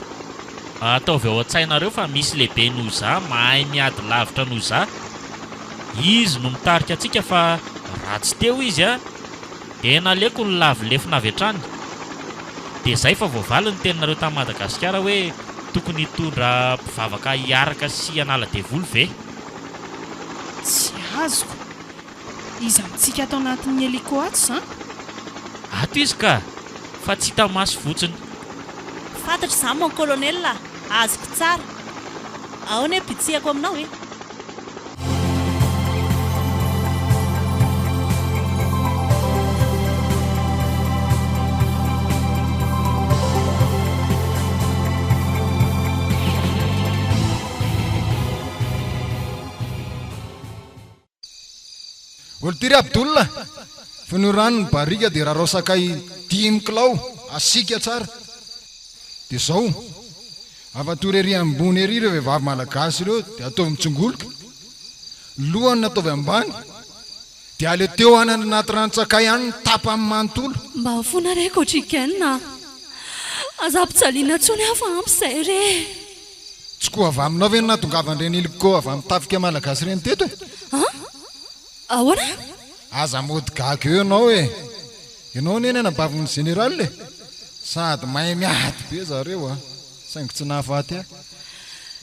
Ataovy ao an-tsainareo fa misy lehibe noho izaho mahay miady lavitra noho izaho. Izy no mitarika antsika fa raha tsy teo izy a dia naleko ny lavolefina avy hatrany. Dia izay fa voavaly ny teninareo tamin'ny Madagasikara hoe tokony hitondra mpivavaka hiaraka sy hanala devoly ve? Tsy azoko. Izy amintsika ato anatin'ny heliko ato izany. Ato izy ka fa tsy hita maso fotsiny. Fantatra izany mon kolonelina, azoko tsara. Ahoana e pitsihako aminao e? Olo tiry Abdoula, fanyorano ny barika dia raha rosakay 10 kilao asika tsara. Dia izao avatory ery ambony ery ireo vehivavy malagasy ireo dia ataovy mitsongoloka, lohany ataovy ambany, dia aleo teo any anaty ranotsakay any tapa amin'ny manontolo. Mba fonareko otrikena, aza mpitsaliana tsony hafa ampizay re. Tsy koa avy aminao ve natongavandreny iliko avy amin'ny tafika malagasy ireny teto e? Ahoana? Aza mody gaga eo ianao e. Ianao neny anabavin'ny général e. Sady mahay miady be zareo a. Saingy tsy nahafaty a.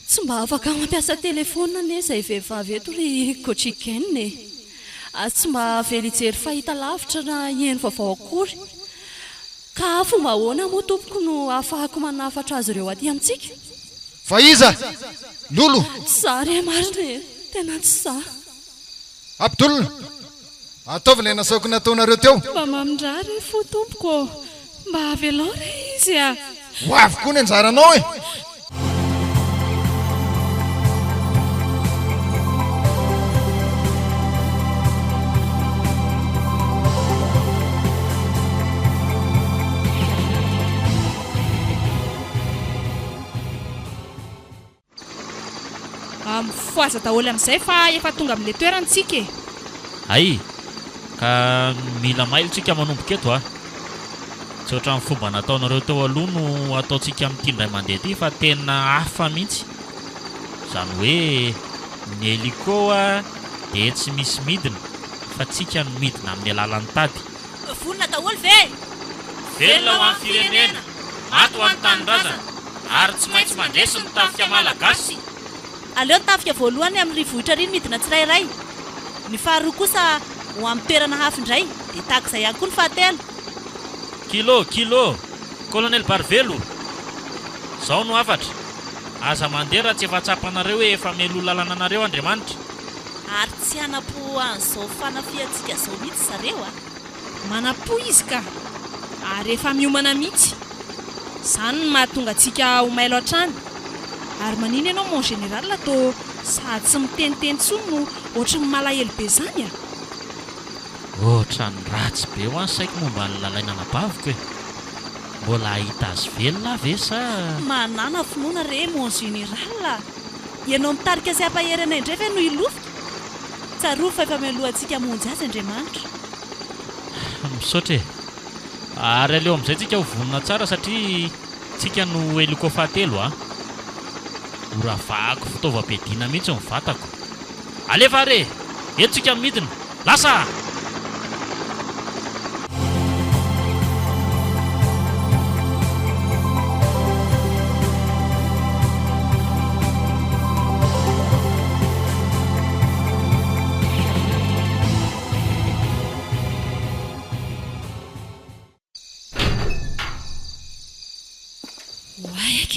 Tsy mba afaka mampiasa telefona ne izay vehivavy eto ry kotrikena e. Tsy mba avela hijery fahita lavitra na hihaino vaovao akory. Ka fomba ahoana moa tompoko no ahafahako manafatra azy ireo aty amintsika? Fa iza? Lolo? Tsy za re marina e, tena tsy za. Abdoul, ataovy ilay nasaoko nataonareo teo. Mba mamindrary fo tompoko, mba avelao re izy a. Ho avy koa ny anjaranao e. Mifoaza daholo amin'izay fa efa tonga amin'ilay toerantsika e. Ay, ka mila mailontsika manomboka eto a. Tsy ohatran'ny fomba nataonareo teo aloha no ataontsika amin'ity indray mandeha ity fa tena hafa mihitsy. Izany hoe ny heliko a dia tsy misy midina fa tsika no midina amin'ny alalan'ny tady. Vonona daholo ve? Velona ho amin'ny firenena, maty ho an'ny tanindrazana, ary tsy maintsy mandresy ny tafika malagasy. Aleo ny tafika voalohany amin'ny rivohitra riny midina tsirairay. Ny faharoa kosa ho amin'ny toerana hafa indray dia tahak'izay ihany koa ny fahatelo. Kilo, Colonel Barvelo, izao no afatra. Aza mandeha raha tsy efa tsapanareo hoe efa melo lalana anareo Andriamanitra. Ary tsy hanapo an'izao fanafiantsika izao mihitsy zareo a. Manapo izy ka, ary efa miomana mihitsy. Izany no mahatonga antsika ho mailo hatrany. Ary manina ianao mon général atao sady tsy miteniteny tsony no ohatran'ny malahelo be izany a. Ohatran'ny ratsy be ho any saiko momba ny lalaina anabaviko e. Mbola ahita azy velona ve sa? Manana finoana re mon général. Ianao mitarika sy ampaherana indray ve no ilofika? Tsaroa fa efa mialohantsika monjy azy Andriamanitra. Misaotra e. Ary aleo amin'izay tsika ho vonona tsara satria tsika no heliko fahatelo a. Oravako fitaovam-piadiana mihitsy ny vatako. Alefa re, eto tsika midina, lasa!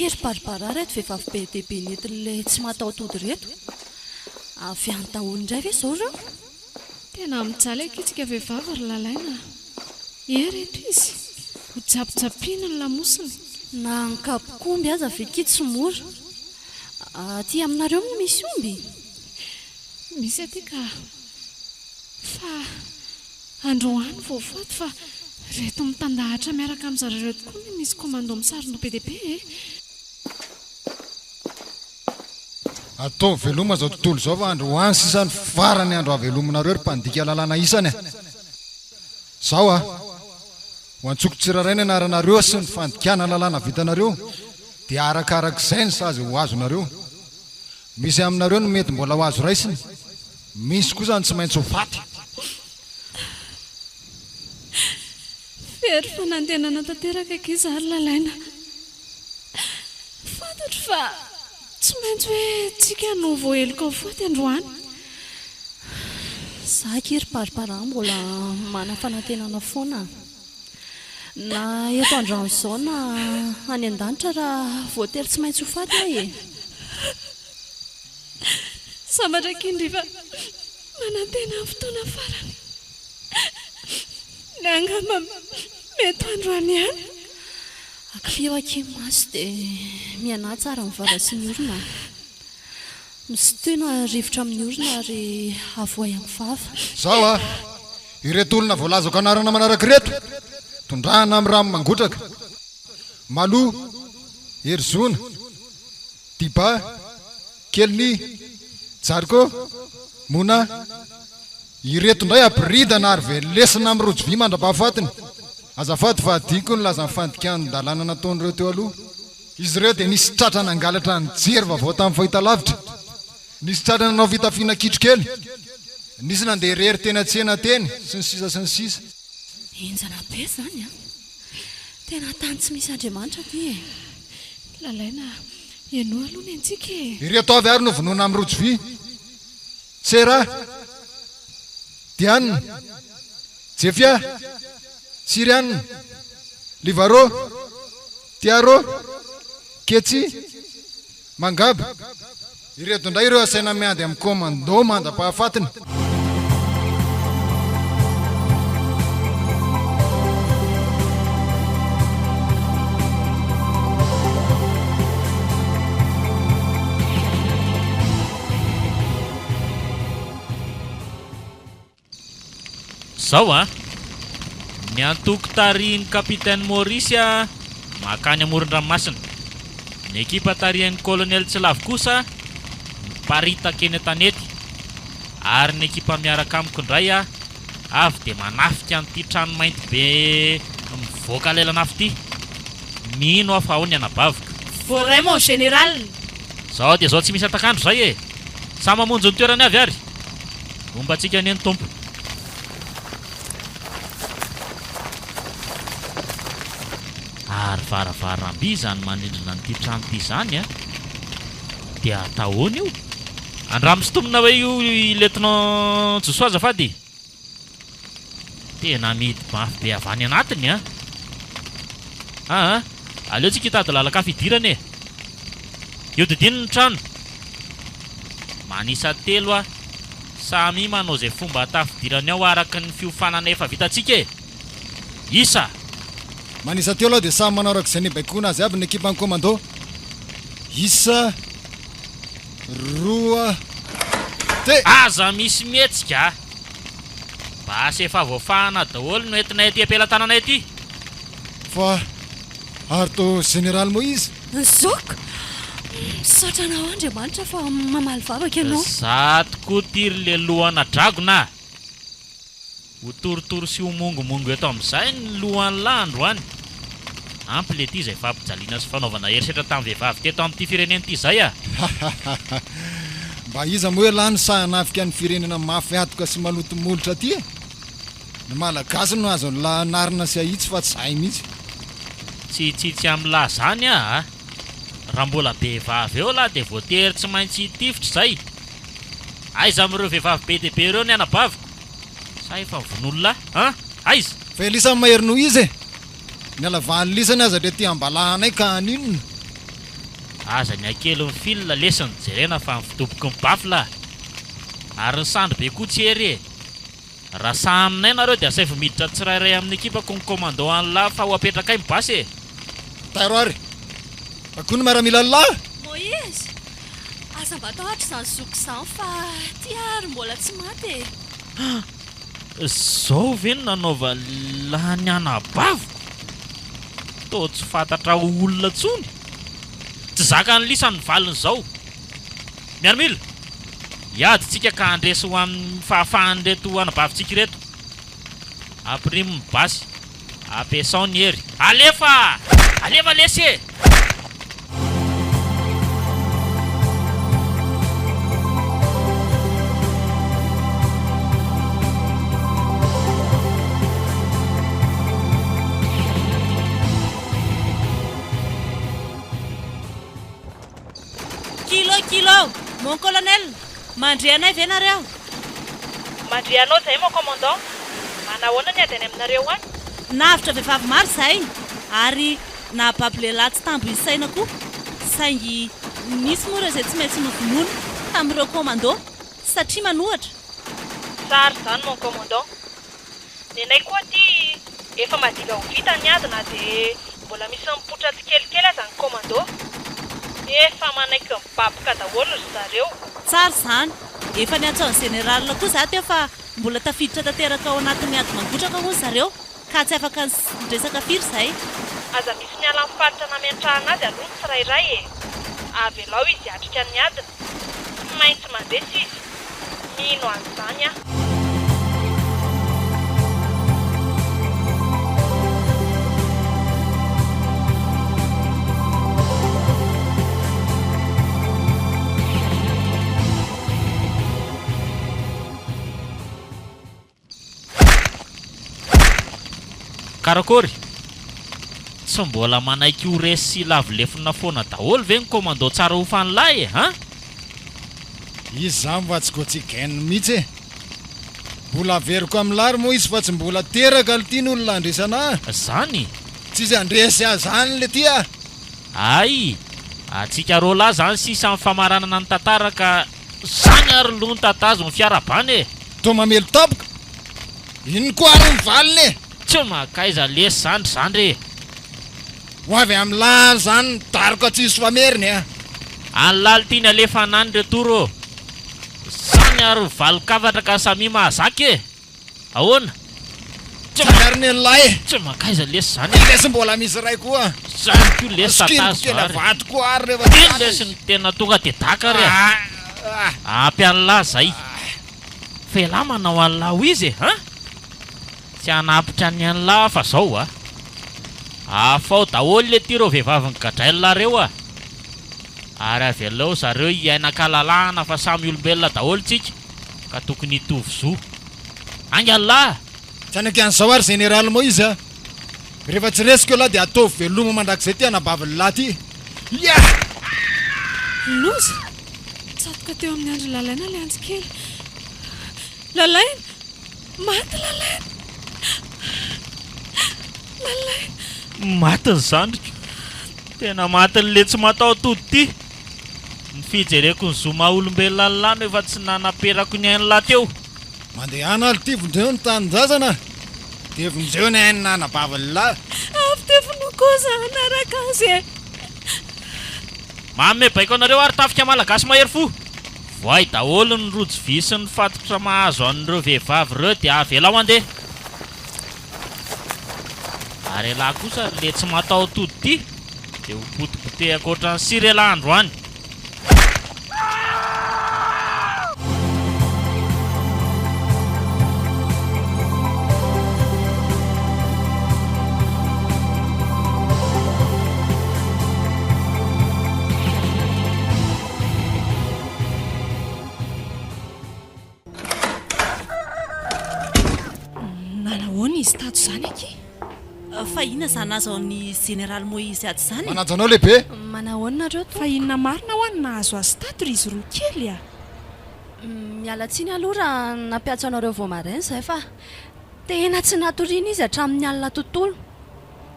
kery baribara reto vehivavy be dehibe nentin'ilay tsy mataotody reto avy any daholo indray ve zao reo tena mijaly akitsika vehivavy ry lalaina reto izy ho japojapina ny lamosiny na nkapokomby aza veki tsy mora aty aminareo moa misy omby misy aty ka fa androany voafaty fa reto mitandahatra miaraka amin'ny zarareo tokoa ny misy komando misarona be dehibe atao veloma zao tontolo zao fa androany sisany farany andro avelominareo ry mpandika lalàna isany zao ho antsoko tsiraraina anaranareo sy ny fandikana lalàna vitanareo dia arakarak'izay ny sazy ho azonareo misy aminareo no mety mbola ho azo raisiny misy kosa ny tsy maintsy ho faty fery fanantenana tanteraka akiza ary lalaina fantatro fa tsy maintsy hoe tsika no voaheloko foty androany za kery baribara mbola mana fanantenana foana na eto androany izao na any an-danitra raha voatery tsy maintsy ho faty ahe sambatra kindrifa manantena amin'ny fotoana farany ny angamba mety androany ihany akfio aky maso dia miana tsara mivava sy ny orona misy toena rivotra amin'ny orona ary avoay amin'ny vava zao ireto olona voalazako anarana manaraka reto tondrahana amin'ny rano mangotraka maloa erizona diba keliny jariko mona ireto ndray apiridana ary velesina amin'ny rojo vy mandra-pahafatiny azafady fa adiko ny laza nyfandikany dalàna nataon'ireo teo aloha izy ireo dia nisy tratrana angalatra ny jery vavao tamin'ny fahitalavitra nisy tratrana anao fitafiana kitro kely nisy nandeha rery tena tsena teny sy ny sisa sy ny sisa enjana be zany tena tany tsy misy andriamanitra ty lalaina eno aloha ny antsika ireto avy ary no vonoana amin'ny rojo vy tsera dianina jefia sirianina livaro tiaro ketsy mangaba ireto indray ireo asaina miady amin'ny komando mandra-pahafatiny zao ny antoko tarihin'ny kapitaine Maurice makany amoron-dranomasina ny ekipa tarihin'ny colonel Tsilavo kosa miparitaka eny an-tanety ary ny ekipa miaraka amiko indray avy dia manafika an'ity trano mainty be mivoaka lelanafo ity mino afa ao ny anabavika voray mon général zao dia zao tsy misy atakandro zay samy mamonjy ny toerany avy ary ombantsika ny eny tompo ary varavaramby zany manindrina n'ity trano ity zany dia atahoana io andramo sitomina hoe io lieutenant Josoa azafady tena mety mafy be avy any anatiny aleotsika hitady lalaka fidirana eo didiny ny trano manisa telo samy manao zay fomba hatafidirany ao araka ny fiofanana efa vitatsika isa manisa teo aloha dia samy manao arak'izay ny baikona azy aby ny ekipa ny commando isa roa te aza misy mihetsika basy efa voafahana daholo no entinay ety ampelantananay ety fa ary to général Moïse zok misaotra anao andriamanitra fa mamaly vavaka ianao za tokoa tiry le lohana dragona ho torotoro sy ho mongomongo eto amin'izay ny lohan'ny landro any ampy le ty izay fampijaliana sy fanaovana herisetra tamin'ny vehivavy teto amin'ity firenena ity izay mba iza moa hoe lany sahanafika ny firenena mafy atoka sy malotomolotra aty ny malagasy no azo ny lanarina sy ahitsy fa tsy zahay mihitsy tsitsitsy amin'ny lahy zany raha mbola behivavy eo lahy dia voatery tsy maintsy hitifitra izay aiza amin'ireo vehivavy be dehibe ireo ny anabaviko sa efa vonolona aiza fa elisany mahery no izy ny alavahany lisany aza dia ty ambalahanay ka aninona aza ny akely ny fil lesiny jerena fa mifitoboky ny bafla ary ny sandro be koa tsy ery raha sa aminay nareo dia asay miditra tsirairay amin'ny ekipako ny commando an'la fa ho apetraka ay mibasy Taroary akony maramila lahy Moïse aza mba tahotra izany zoko izany fa ty ary mbola tsy maty zao ve no nanaova lany anabaviko to tsy fantatra olona tsony tsy zaka ny lisany valiny zao miaramila iadyntsika ka andresy ho amin'ny fahafahany reto anabavitsika reto aprimo mibasy ampiasao ny hery alefa lesy Kilo, mon colonel, mandre anay ve nareo? Mandre anao zay mon commandant. Manahoana ny adany aminareo any? Navitra vehivavy maro zay ary nababy lehilahy tsy tambo isaina koa saingy misy moa ireo izay tsy maintsy novonoina tamin'ireo commando satria manohatra. Sary zany mon commandant. Ny anay koa ty efa madiga ho vita ny adina dia mbola misy mipotra tsikelikely aza ny commando. Efa manaiky mibaboka daholo ry zareo. Tsara zany. Efa niantsoan'ny général koa za teo fa mbola tafiditra tanteraka ao anatin'ny ady mangotraka hono zareo ka tsy afaka resaka firy zay. Aza misy miala amin'ny faritra namentrahana azy aloha ny tsirairay avy alao izy atrika ny adina. Tsy maintsy mandresy izy. Mino an'izany a. Karakory tsy mbola manaiky ho resy lavolefona foana daholo ve ny commando tsara ho fan'lahy ha? Izy zany mba tsy gotsigainy mihitsy mbola averiko amin'ny lary moa izy fa tsy mbola teraka alitiany olona andresana zany tsy izy andresy zany le tia ay atsika roa lahy zany sisa amin'ny famaranana ny tantara ka zany ary loha ny tatazo ny fiarabany to mamelo tapoka ino koa ary ny valiny tsy makaiza lesy zandry zandry ho avy amin'ny lahy zany dariko tsisy fameriny an'laly tiany alefa anany retoro zany ary valokavatra ka samy mahazaky ahoana tsy mariny lahy tsy makaiza lesy zany lesy mbola misy ray koa zany ko lesy tatazo kela vato koa ary rehefa teny lesy ny tena tonga de daka ry ampy an'lahy zay felahy manao an'lahy ho izy ha tsy anapitra ny an'lahy fa zao afao daholo le tiro vehivavy ny gadrailina reo ary avy aleo zareo hiainakalalahana fa samy olombelona daholo tsika ka tokony hitovy zo angan'lahy tsy anakan'izao ary général moa izy rehefa tsy resiko lahy dia ataovy veloma mandrakizay ty anabavy lahy ty loza tsatoka teo amin'ny andro lalaina le antsikely lalaina maty lalaina matiny zandrika tena matiny le tsy mataotody ty ny fijereko ny zo maha olombelona ny lano efa tsy nanaperako ny ain'lahy teo mandeha ana ly tivondreo ny tanynjazana tivondreo ny hainina anabavy lahy avy tefonoko zanaraka azy mame baiko anareo ary tafika malagasy mahery fo voay daholo ny rojo vy sy ny fatotra mahazo an'ireo vehivavy reo dia avela ho andeha ary lahy kosa le tsy mataotody ty dia ho potipotehako ohatrany sirela andro any nanahoana izy tato zany aky Fa inona zany azo ny général Moïse ato zany? manajo anao lehibe manahoana nareo fa inona marina ho any nahazo azy tato ry izy roa kely miala tsiny aloha raha nampiatso anareo voamaraina izay fa tena tsy natoriana izy hatramin'ny alina tontolo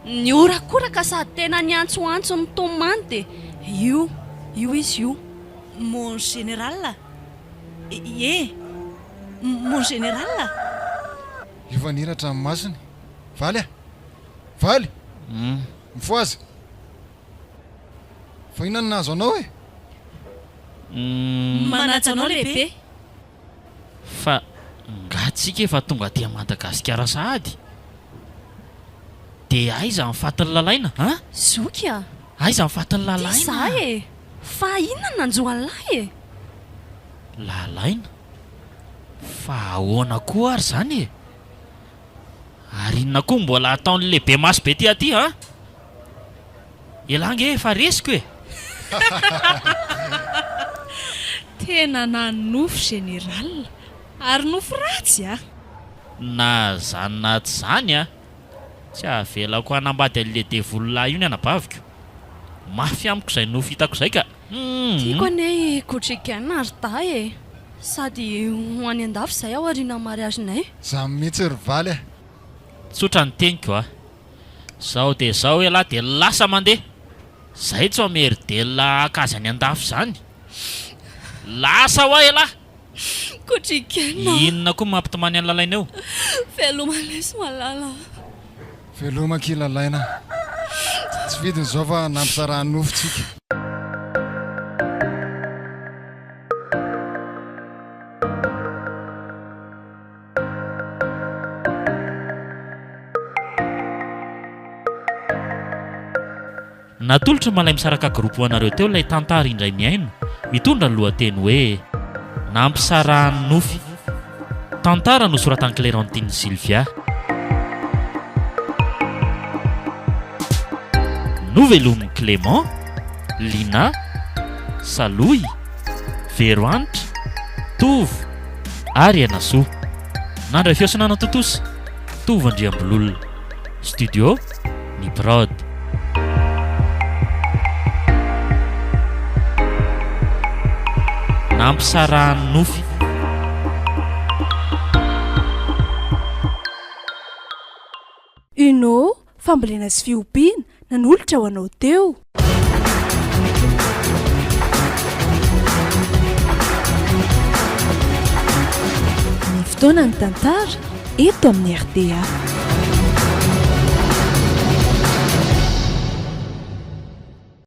ny orakoraka sady tena niantsoantso ny tomany dia io io izy io mon général mon général Efa niratra amin'ny masony. Valy a valy mifoazy fa inona nazo anao e? manaja anao lehibe. Fa ngatsika efa tonga aty Madagasikara sahady. De aiza mifatin'ny lalaina a? Zoky a Aiza mifatin'ny za lalaina? e fa inona nanjoan'lahy e? Lalaina? Fa ahoana koa ary zany e? Ary inona koa mbola ataon'ny lehibe maso be ty aty ha? Elange efa resiko e. Tena nanofo général ary nofo ratsy a. Na zany na tsy zany a, tsy avelako hanambady an'le devololahy io ny anabaviko. Mafy amiko izay nofo hitako izay ka. Tiako ane kotrikana ary ta e sady ho any andafy izay ao ariana mariazinay. Za mihitsy ry valy a. Tsotra ny teniko a. Zao de zao elahy de lasa mandeha. Zay tsy homery-delona akazy any andafy zany. Lasa ho elahy. Kotrikana Inona koa mampitomany any lalaina eo? veloma lesy malala. Veloma kilalaina. Tsy vidiny zao fa nampisaraha nofotsika. Natolotra malay misaraka groupe anareo teo ilay tantara indray miaino mitondra ny lohateny hoe nampisarahan'ny nofy. Tantara nosoratan'i Clémentine Sylvia. Novelomin'i Clément, Lina, Saloy, Veroanitra, Tovo ary Anasoa. Nandray fiasanana totosa Tovo Andriambololona. Studio ny Prod. Nampisarahan'ny nofy. Uno fambolena sy fiompiana nanolotra ho anao teo. Ny fotoana ny tantara eto amin'ny RTA.